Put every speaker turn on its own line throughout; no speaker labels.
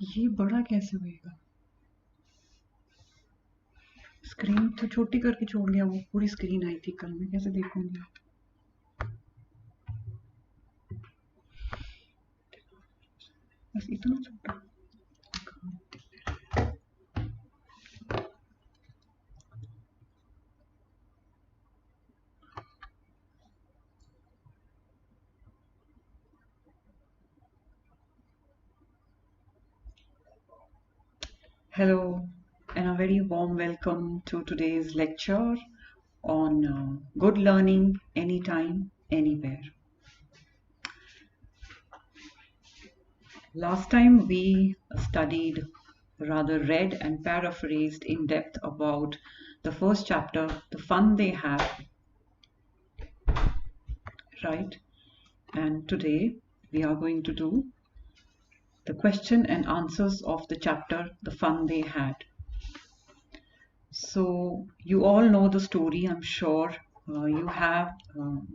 ये बड़ा कैसे होएगा? स्क्रीन तो छोटी करके छोड़ गया, वो पूरी स्क्रीन आई थी कल, मैं कैसे देखूंगी? बस इतना छोटा। Hello, and a very warm welcome to today's lecture on good learning anytime, anywhere. Last time we studied, rather read and paraphrased in depth about the first chapter, the fun they have, right? And today we are going to do the question and answers of the chapter, the fun they had. So you all know the story, I'm sure. You have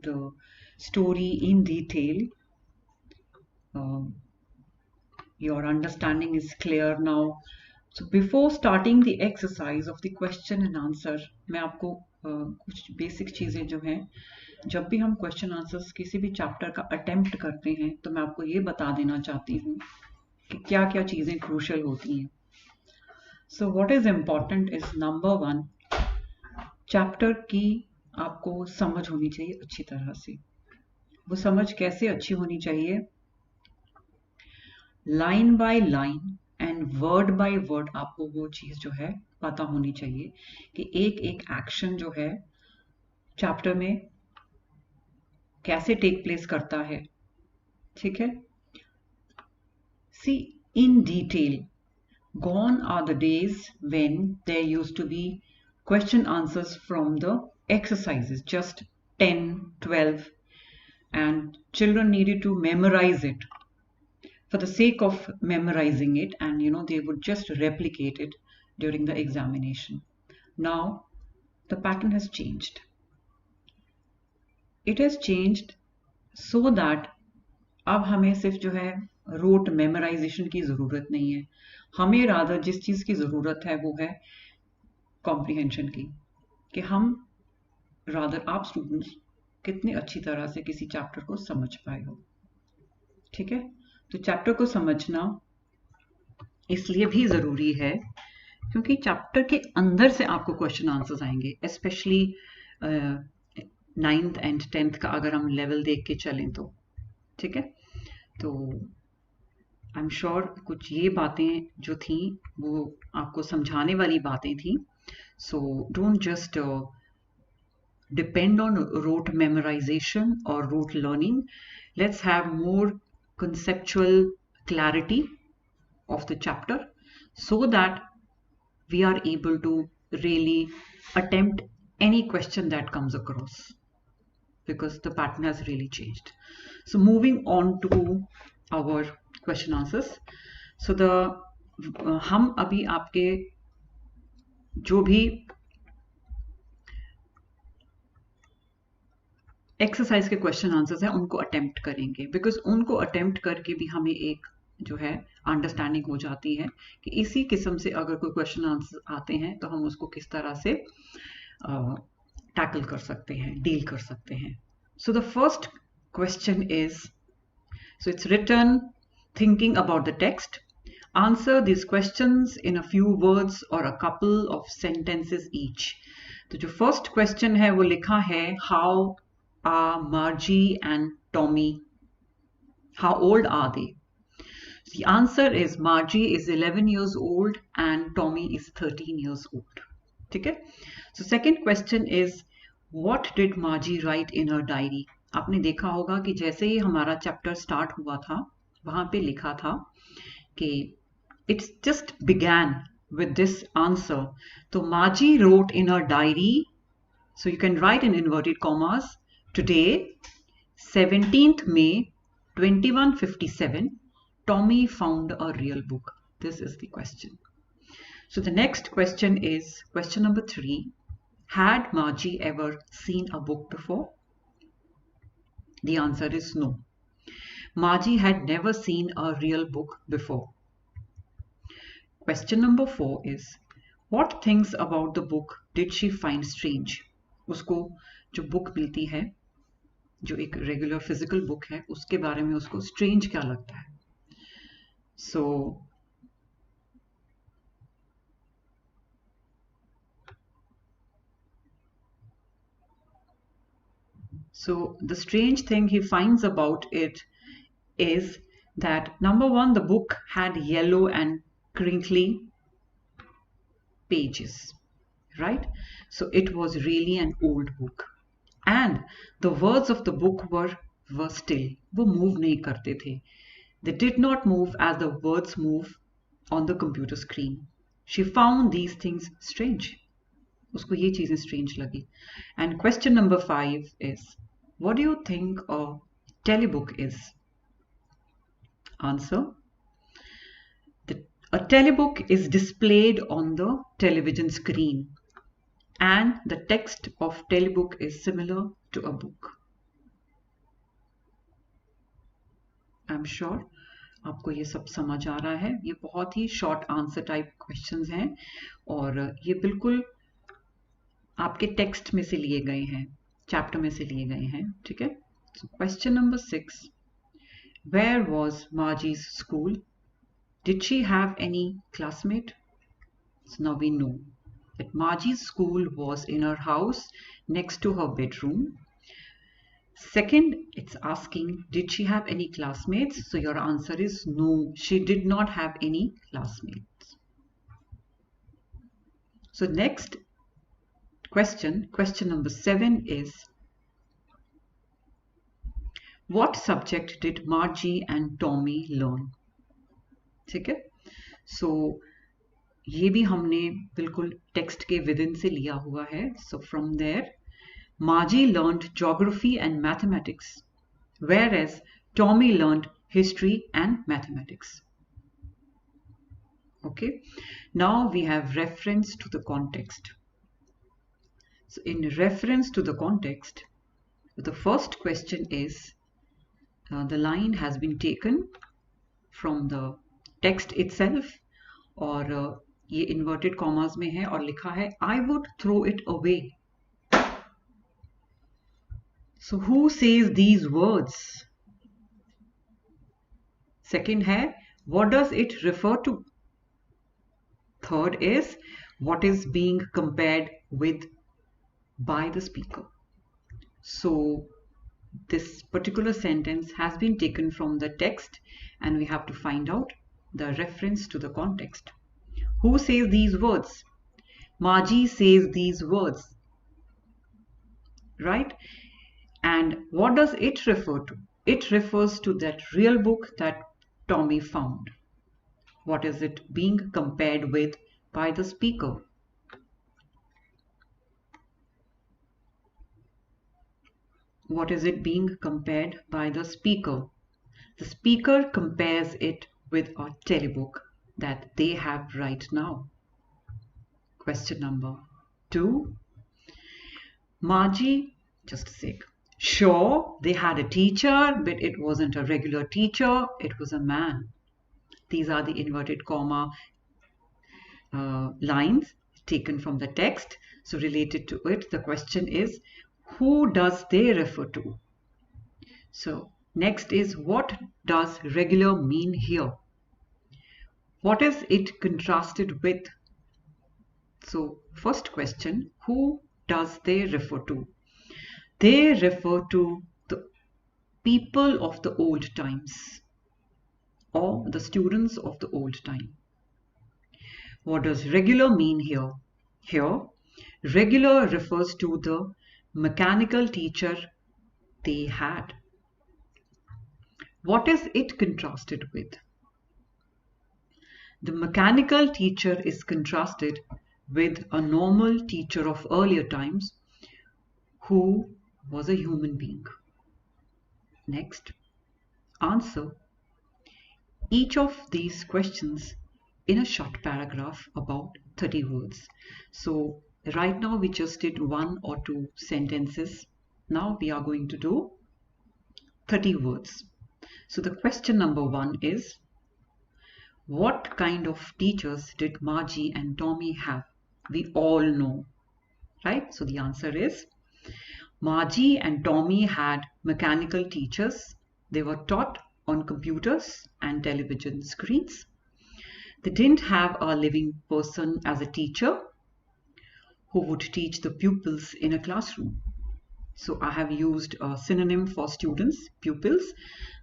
the story in detail. Your understanding is clear now. So before starting the exercise of the question and answer, मैं आपको कुछ basic चीज़ें जो हैं, जब भी हम question answers किसी भी चैप्टर का अटेम्प्ट करते हैं तो मैं आपको ये बता देना चाहती हूँ कि क्या क्या चीज़ें क्रूशल होती हैं. So what is important is number 1, chapter की आपको समझ होनी चाहिए अच्छी तरह से. वो समझ कैसे अच्छी होनी चाहिए? Line by line and word by word आपको वो चीज़ जो है पता होनी चाहिए कि एक एक एक्शन जो है चैप्टर में कैसे टेक प्लेस करता है. ठीक है? See in detail, gone are the days when there used to be question answers from the exercises, just 10, 12, and children needed to memorize it for the sake of memorizing it, and they would just replicate it during the examination. Now the pattern has changed. It has changed so that अब हमें सिर्फ जो है road memorisation की ज़रूरत नहीं है. हमें रादर जिस चीज़ की ज़रूरत है वो है कॉम्प्रिहेंशन की, कि हम रादर आप स्टूडेंट्स कितनी अच्छी तरह से किसी चैप्टर को समझ पाए हो. ठीक है? तो चैप्टर को समझना इसलिए भी ज़रूरी है क्योंकि चैप्टर के अंदर से आपको क्वेश्चन आंसर्स आएंगे, स्पेशली 9th एंड 10th का अगर हम लेवल देख के चलें तो. ठीक है? तो आई एम श्योर कुछ ये बातें जो थी वो आपको समझाने वाली बातें थी. So don't just depend on rote memorization और rote learning. Let's have more conceptual clarity of the chapter so that we are able to really attempt any question that comes across, because the pattern has really changed. So moving on to our question answers. So हम अभी आपके जो भी exercise के question answers हैं उनको attempt करेंगे, because उनको अटेम्प्ट करके भी हमें एक जो है अंडरस्टैंडिंग हो जाती है कि इसी किस्म से अगर कोई क्वेश्चन आंसर आते हैं तो हम उसको किस तरह से टैकल कर सकते हैं, डील कर सकते हैं. So the first question is, so it's written thinking about the text. Answer these questions in a few words or a couple of sentences each. तो जो फर्स्ट क्वेश्चन है वो लिखा है, how are Margie and Tommy? How old are they? The answer is Margie is 11 years old and Tommy is 13 years old. ठीक है? So second question is, what did Margie write in her diary? आपने देखा होगा कि जैसे ही हमारा chapter start हुआ था वहां पे लिखा था कि it just began with this answer. So Margie wrote in her diary, so you can write in inverted commas, today 17th May 2157 Tommy found a real book. This is the question. So the next question is question number 3. Had Margie ever seen a book before? The answer is no. Margie had never seen a real book before. Question number 4 is, what things about the book did she find strange? उसको जो book मिलती है, जो एक regular physical book है, उसके बारे में उसको स्ट्रेंज क्या लगता है? So the strange thing he finds about it is that number 1, the book had yellow and crinkly pages, right? So it was really an old book, and the words of the book were still. वो move नहीं करते थे. They did not move as the words move on the computer screen. She found these things strange. उसको ये चीजें strange लगी. And question number 5 is, what do you think a telebook is? Answer. A telebook is displayed on the television screen, and the text of telebook is similar to a book. I'm sure आपको ये सब समझ आ रहा है. ये बहुत ही short answer type questions हैं और ये बिल्कुल आपके टेक्स्ट में से लिए गए हैं, चैप्टर में से लिए गए हैं. ठीक है. So question number 6. Where was Margie's school? Did she have any classmate? So now we know that Margie's school was in her house next to her bedroom. Second, it's asking, did she have any classmates? So your answer is no, she did not have any classmates. So next question number 7 is, what subject did Margie and Tommy learn? ठीक है. So ये भी हमने बिल्कुल text के within से लिया हुआ है. So from there, Margie learned geography and mathematics, whereas Tommy learned history and mathematics. Okay. Now we have reference to the context. So in reference to the context, the first question is, the line has been taken from the text itself, और ये inverted commas में है और लिखा है I would throw it away. So who says these words? Second है, what does it refer to? Third is, what is being compared with by the speaker? So this particular sentence has been taken from the text and we have to find out the reference to the context. Who says these words? Margie says these words, right? And what does it refer to? It refers to that real book that Tommy found. What is it being compared with by the speaker? What is it being compared by the speaker? The speaker compares it with a telebook that they have right now. Question number 2. Margie, just a sec. Sure, they had a teacher, but it wasn't a regular teacher, it was a man. These are the inverted comma lines taken from the text. So related to it, the question is, who does they refer to? So next is, what does regular mean here? What is it contrasted with? So first question, who does they refer to? They refer to the people of the old times or the students of the old time. What does regular mean here? Here, regular refers to the mechanical teacher they had. What is it contrasted with? The mechanical teacher is contrasted with a normal teacher of earlier times who was a human being. Next, answer each of these questions in a short paragraph about 30 words. So right now we just did 1 or 2 sentences. Now we are going to do 30 words. So the question number 1 is, What kind of teachers did Margie and Tommy have? We all know, right? So the answer is Margie and Tommy had mechanical teachers. They were taught on computers and television screens. They didn't have a living person as a teacher who would teach the pupils in a classroom. So I have used a synonym for students, pupils.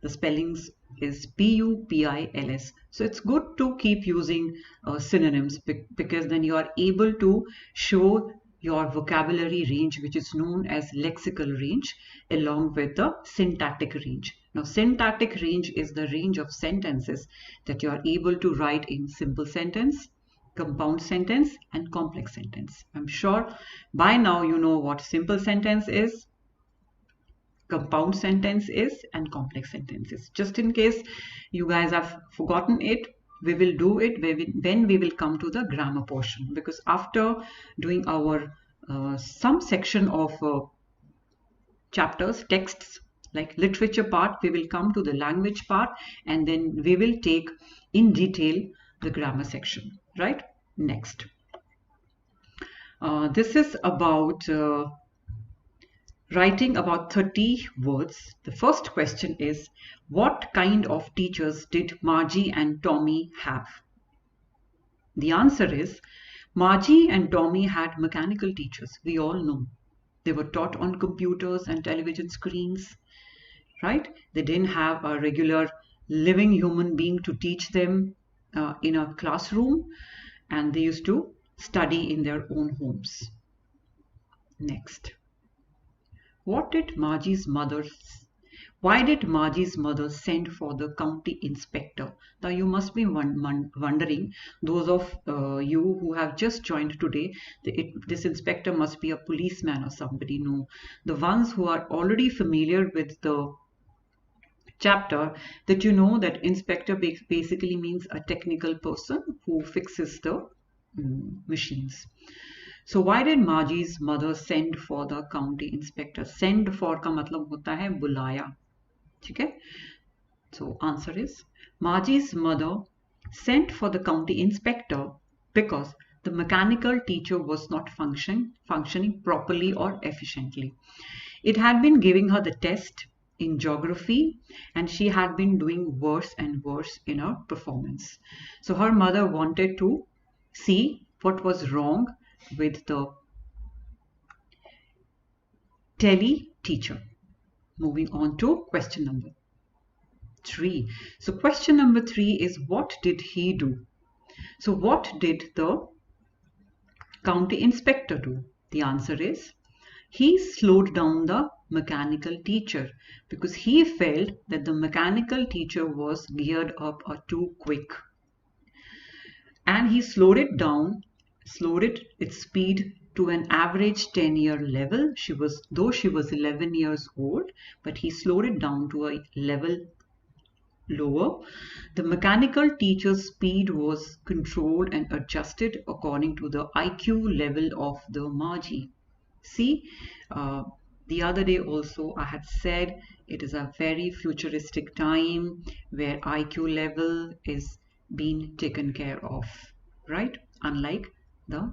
The spellings is P-U-P-I-L-S. So it's good to keep using synonyms because then you are able to show your vocabulary range, which is known as lexical range, along with the syntactic range. Now, syntactic range is the range of sentences that you are able to write in simple sentence, compound sentence, and complex sentence. I'm sure by now you know what simple sentence is, compound sentence is, and complex sentence is. Just in case you guys have forgotten it, we will do it when we will come to the grammar portion, because after doing our some section of chapters, texts, like literature part, we will come to the language part, and then we will take in detail the grammar section, right? Next. This is about writing about 30 words. The first question is, what kind of teachers did Margie and Tommy have? The answer is, Margie and Tommy had mechanical teachers. We all know. They were taught on computers and television screens, right? They didn't have a regular living human being to teach them in a classroom, and they used to study in their own homes. Next. Why did Margie's mother send for the county inspector? Now you must be wondering, those of you who have just joined today, this inspector must be a policeman or somebody. No, the ones who are already familiar with the chapter, that you know that inspector basically means a technical person who fixes the machines. So why did Margie's mother send for the county inspector? Send for का मतलब होता है बुलाया, ठीक है? So answer is, Margie's mother sent for the county inspector because the mechanical teacher was not functioning properly or efficiently. It had been giving her the test in geography, and she had been doing worse and worse in her performance. So her mother wanted to see what was wrong with the tele teacher. Moving on to question number 3. So question number 3 is, what did he do? So what did the county inspector do? The answer is, he slowed down the mechanical teacher because he felt that the mechanical teacher was geared up too quick, and he slowed it down, its speed to an average 10-year level. Though she was 11 years old, but he slowed it down to a level lower. The mechanical teacher's speed was controlled and adjusted according to the IQ level of the Margie. See, the other day also I had said it is a very futuristic time where IQ level is being taken care of, right? Unlike the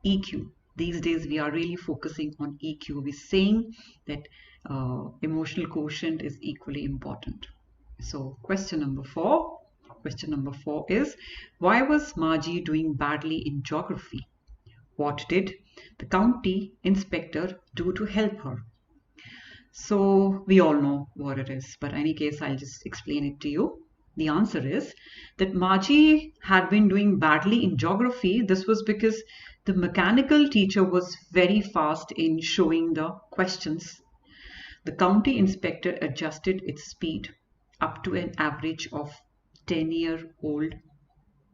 EQ. These days we are really focusing on EQ. We're saying that emotional quotient is equally important. So question number 4. Question number 4 is, why was Margie doing badly in geography? What did the county inspector do to help her? So we all know what it is, but in any case, I'll just explain it to you. The answer is that Margie had been doing badly in geography. This was because the mechanical teacher was very fast in showing the questions. The county inspector adjusted its speed up to an average of 10-year-old.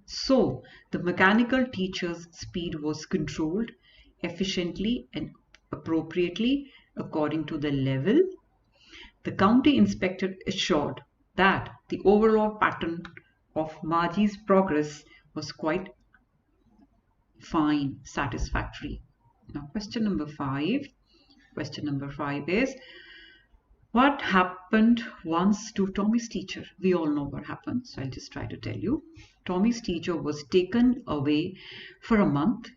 So the mechanical teacher's speed was controlled efficiently and appropriately according to the level. The county inspector assured that the overall pattern of Margie's progress was quite fine, satisfactory. Now question number 5. Question number 5 is, What happened once to Tommy's teacher? We all know what happened, so I'll just try to tell you. Tommy's teacher was taken away for a month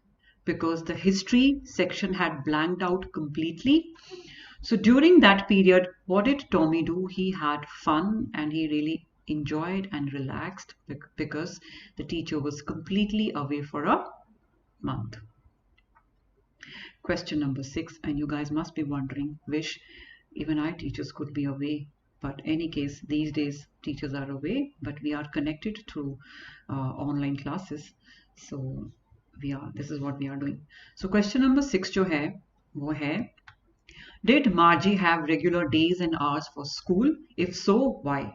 because the history section had blanked out completely. So during that period, what did Tommy do? He had fun and he really enjoyed and relaxed because the teacher was completely away for a month. Question number 6, and you guys must be wondering, wish even our teachers could be away. But any case, these days teachers are away, but we are connected through online classes. So this is what we are doing. So question number 6 जो है वो है, did Margie have regular days and hours for school? If so, why?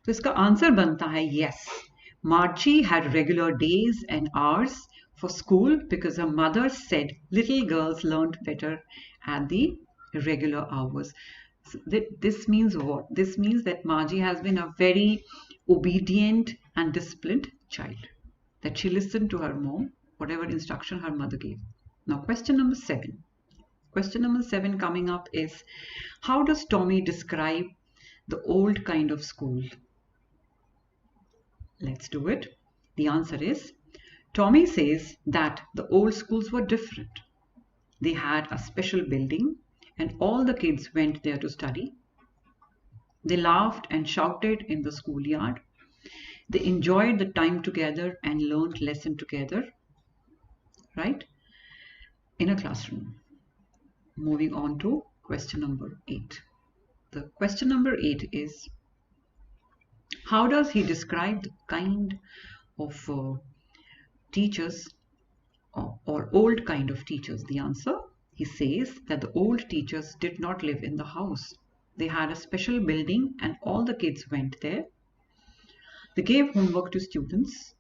तो इसका answer बनता है yes. Margie had regular days and hours for school because her mother said little girls learned better at the regular hours. So this means what? This means that Margie has been a very obedient and disciplined child, that she listened to her mom, whatever instruction her mother gave. Now question number 7. Question number 7 coming up is, how does Tommy describe the old kind of school? Let's do it. The answer is, Tommy says that the old schools were different. They had a special building and all the kids went there to study. They laughed and shouted in the schoolyard. They enjoyed the time together and learned lesson together, right, in a classroom. Moving on to question number 8. The question number 8 is, how does he describe the kind of teachers or old kind of teachers? The answer, he says that the old teachers did not live in the house. They had a special building and all the kids went there. They gave homework to students.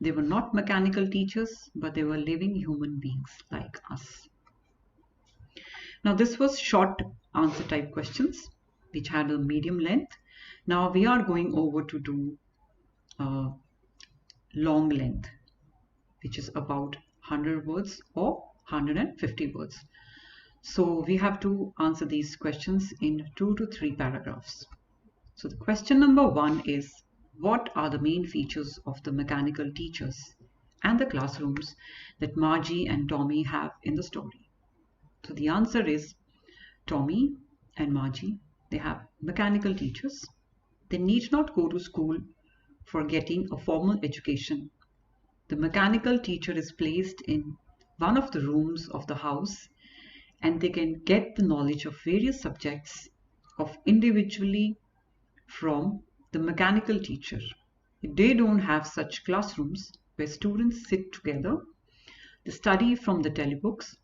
They were not mechanical teachers, but they were living human beings like us. Now this was short answer type questions which had a medium length. Now we are going over to do long length, which is about 100 words or 150 words. So we have to answer these questions in 2 to 3 paragraphs. So the question number 1 is, what are the main features of the mechanical teachers and the classrooms that Margie and Tommy have in the story? So the answer is, Tommy and Margie, they have mechanical teachers. They need not go to school for getting a formal education. The mechanical teacher is placed in one of the rooms of the house and they can get the knowledge of various subjects individually from the mechanical teacher. They don't have such classrooms where students sit together. They study from the telebooks.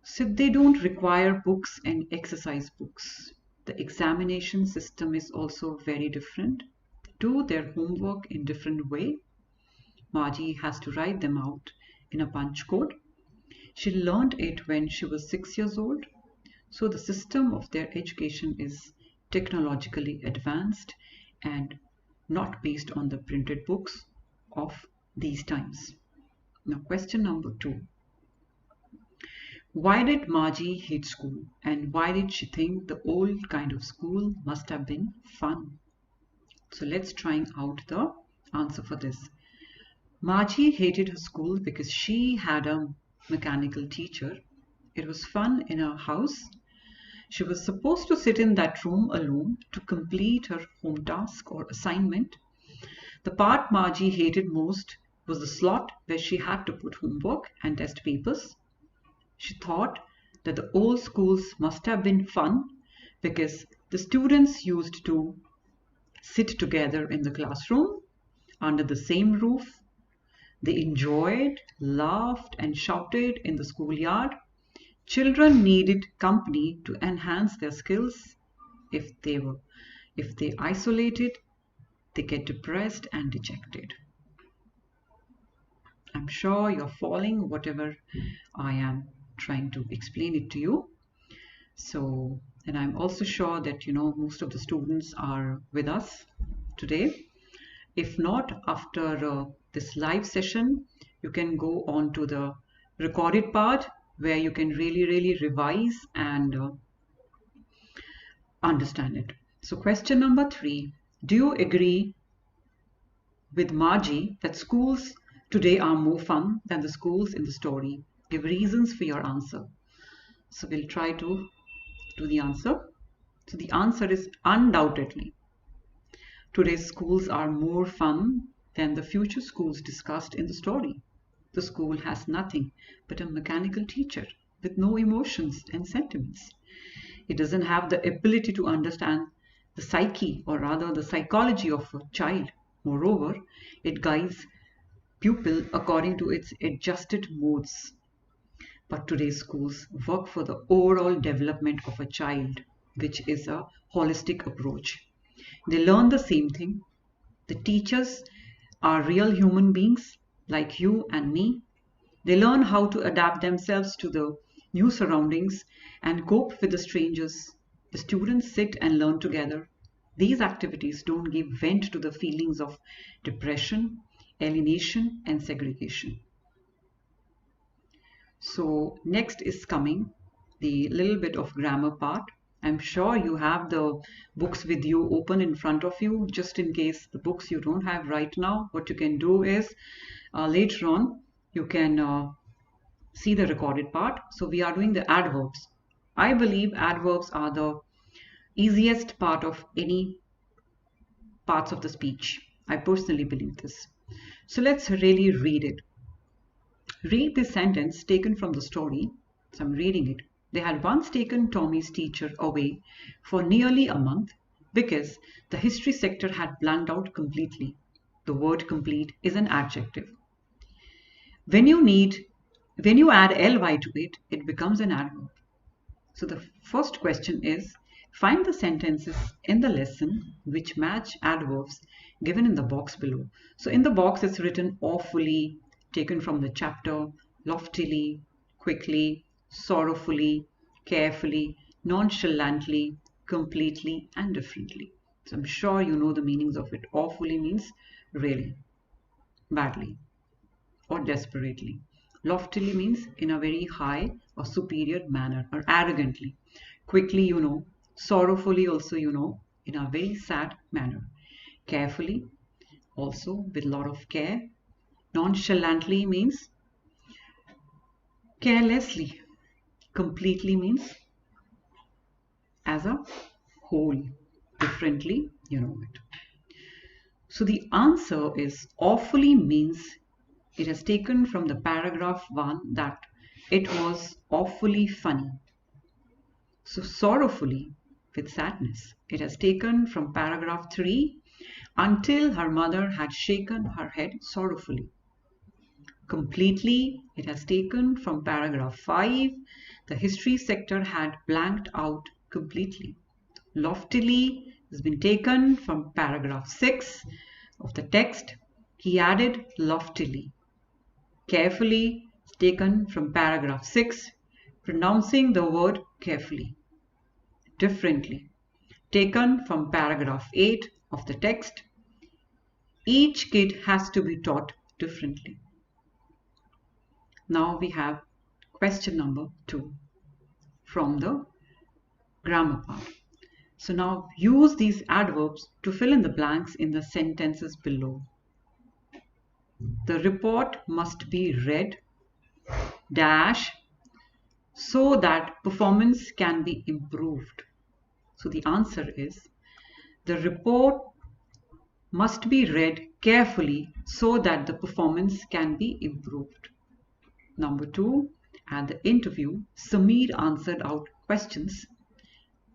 So they don't require books and exercise books. The examination system is also very different. They do their homework in different way. Margie has to write them out in a punch code. She learned it when she was 6 years old. So the system of their education is technologically advanced and not based on the printed books of these times. Now question number 2. Why did Margie hate school and why did she think the old kind of school must have been fun? So let's try out the answer for this. Margie hated her school because she had a mechanical teacher. It was fun in her house. She was supposed to sit in that room alone to complete her home task or assignment. The part Margie hated most was the slot where she had to put homework and test papers. She thought that the old schools must have been fun because the students used to sit together in the classroom under the same roof. They enjoyed, laughed, and shouted in the schoolyard. Children needed company to enhance their skills. If they isolated, they get depressed and dejected. I'm sure you're following whatever I am trying to explain it to you. So, and I'm also sure that most of the students are with us today. If not, after this live session, you can go on to the recorded part where you can really revise and understand it. So question number 3, do you agree with Margie that schools today are more fun than the schools in the story? Give reasons for your answer. So we'll try to do the answer. So the answer is undoubtedly. Today's schools are more fun than the future schools discussed in the story. The school has nothing but a mechanical teacher with no emotions and sentiments. It doesn't have the ability to understand the psyche, or rather the psychology of a child. Moreover, it guides pupil according to its adjusted modes. But today's schools work for the overall development of a child, which is a holistic approach. They learn the same thing. The teachers are real human beings like you and me. They learn how to adapt themselves to the new surroundings and cope with the strangers. The students sit and learn together. These activities don't give vent to the feelings of depression, alienation, and segregation. So next is coming the little bit of grammar part. I'm sure you have the books with you open in front of you. Just in case the books you don't have right now, what you can do is later on you can see the recorded part. So we are doing the adverbs. I believe adverbs are the easiest part of any parts of the speech. I personally believe this. So let's really read it. Read this sentence taken from the story. So I'm reading it. They had once taken Tommy's teacher away for nearly a month because the history sector had blanked out completely. The word complete is an adjective. When you add ly to it, it becomes an adverb. So the first question is, find the sentences in the lesson which match adverbs given in the box below. So in the box it's written awfully, taken from the chapter, loftily, quickly, sorrowfully, carefully, nonchalantly, completely, and differently. So I'm sure you know the meanings of it. Awfully means really, badly, or desperately. Loftily means in a very high or superior manner, or arrogantly. Quickly, you know. Sorrowfully also, you know, in a very sad manner. Carefully, also with a lot of care. Nonchalantly means carelessly. Completely means as a whole. Differently, you know it. So the answer is awfully means it has taken from the paragraph 1 that it was awfully funny. So sorrowfully, with sadness, it has taken from paragraph 3 until her mother had shaken her head sorrowfully. Completely, it has taken from paragraph 5, the history sector had blanked out completely. Loftily has been taken from paragraph 6 of the text. He added loftily. Carefully is taken from paragraph 6, pronouncing the word carefully. Differently, taken from paragraph 8 of the text. Each kid has to be taught differently. Now we have question number 2 from the grammar part. So now use these adverbs to fill in the blanks in the sentences below. The report must be read dash so that performance can be improved. So the answer is, the report must be read carefully so that the performance can be improved. Number 2, at the interview, Sameer answered out questions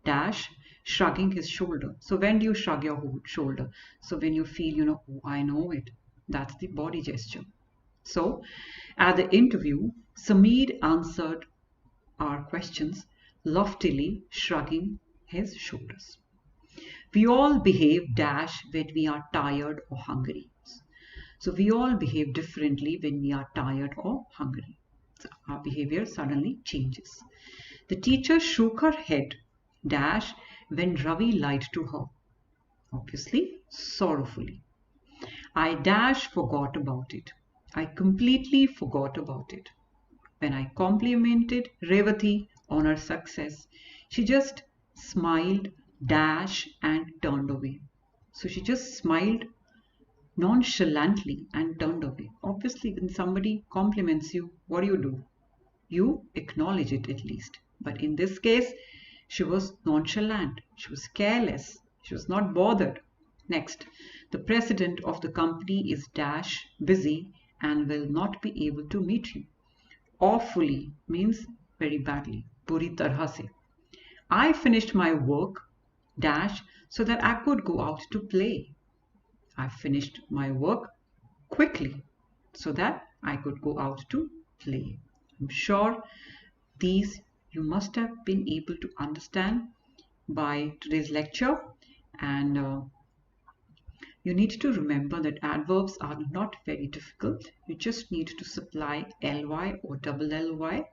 dash shrugging his shoulder. So when do you shrug your shoulder? So when you feel, oh, I know it. That's the body gesture. So at the interview, Sameer answered our questions loftily, shrugging his shoulders. We all behave dash when we are tired or hungry. So we all behave differently when we are tired or hungry. So our behavior suddenly changes. The teacher shook her head dash when Ravi lied to her. Obviously, sorrowfully. I dash forgot about it. I completely forgot about it. When I complimented Revati on her success, she just smiled dash and turned away. So she just smiled nonchalantly and turned away. Obviously, when somebody compliments you, what do? You acknowledge it at least. But in this case, she was nonchalant. She was careless. She was not bothered. Next, the president of the company is dash busy and will not be able to meet you. Awfully means very badly. Puri tarha se. I finished my work dash so that I could go out to play. I finished my work quickly so that I could go out to play. I'm sure these you must have been able to understand by today's lecture, and you need to remember that adverbs are not very difficult. You just need to supply ly or double ly.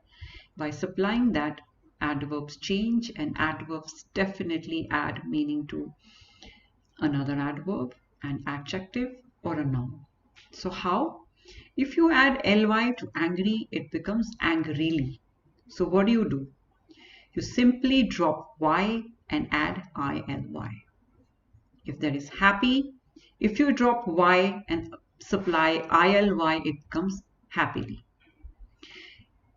By supplying that, adverbs change, and adverbs definitely add meaning to another adverb, an adjective, or a noun. So how? If you add ly to angry, it becomes angrily. So what do? You simply drop y and add ily. If there is happy, if you drop y and supply ily, it becomes happily.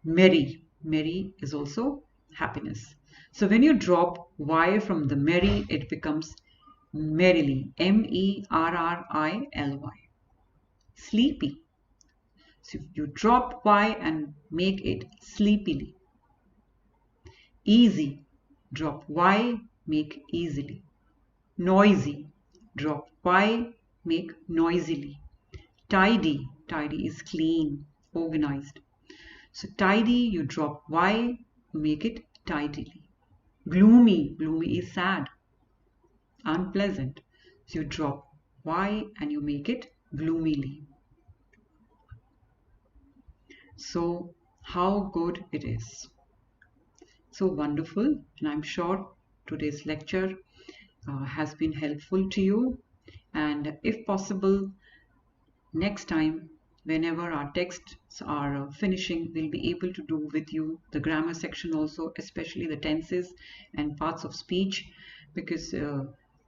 Merry, merry is also happiness. So when you drop y from the merry, it becomes merrily, merrily. Sleepy. So you drop y and make it sleepily. Easy. Drop y, make easily. Noisy. Drop y, make noisily. Tidy. Tidy is clean, organized. So tidy, you drop y, make it tidily. Gloomy. Gloomy is sad, unpleasant. So you drop y and you make it gloomily. So how good it is. So wonderful, and I'm sure today's lecture has been helpful to you, and if possible, next time whenever our texts are finishing, we'll be able to do with you the grammar section also, especially the tenses and parts of speech, because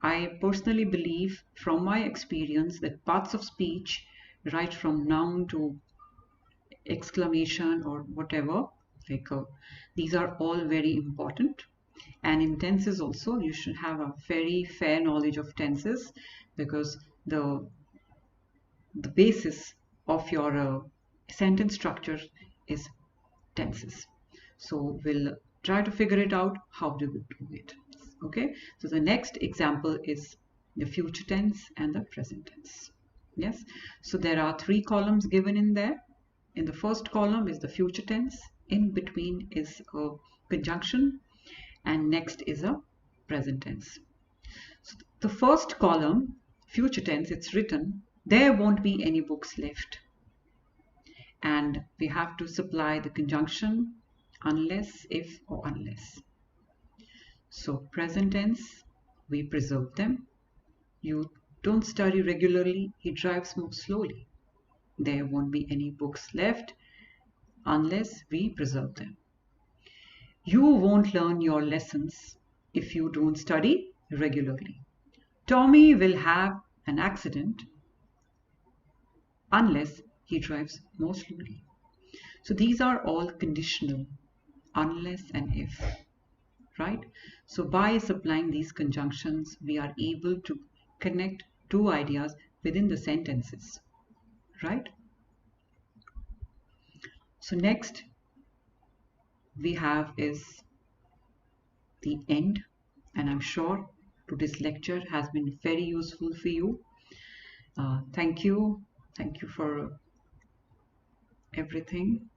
I personally believe from my experience that parts of speech, right from noun to exclamation or whatever, like these are all very important. And in tenses also, you should have a very fair knowledge of tenses, because the basis of your sentence structure is tenses. So we'll try to figure it out how do we do it. Okay, so the next example is the future tense and the present tense. Yes, so there are 3 columns given in there. In the first column is the future tense, in between is a conjunction, and next is a present tense. So the first column, future tense, it's written, there won't be any books left. And we have to supply the conjunction unless, if, or unless. So present tense, we preserve them. You don't study regularly, he drives more slowly. There won't be any books left unless we preserve them. You won't learn your lessons if you don't study regularly. Tommy will have an accident unless he drives more slowly. So these are all conditional, unless and if, right? So by supplying these conjunctions, we are able to connect 2 ideas within the sentences, right? So next we have is the end, and I'm sure today's lecture has been very useful for you. Thank you for everything.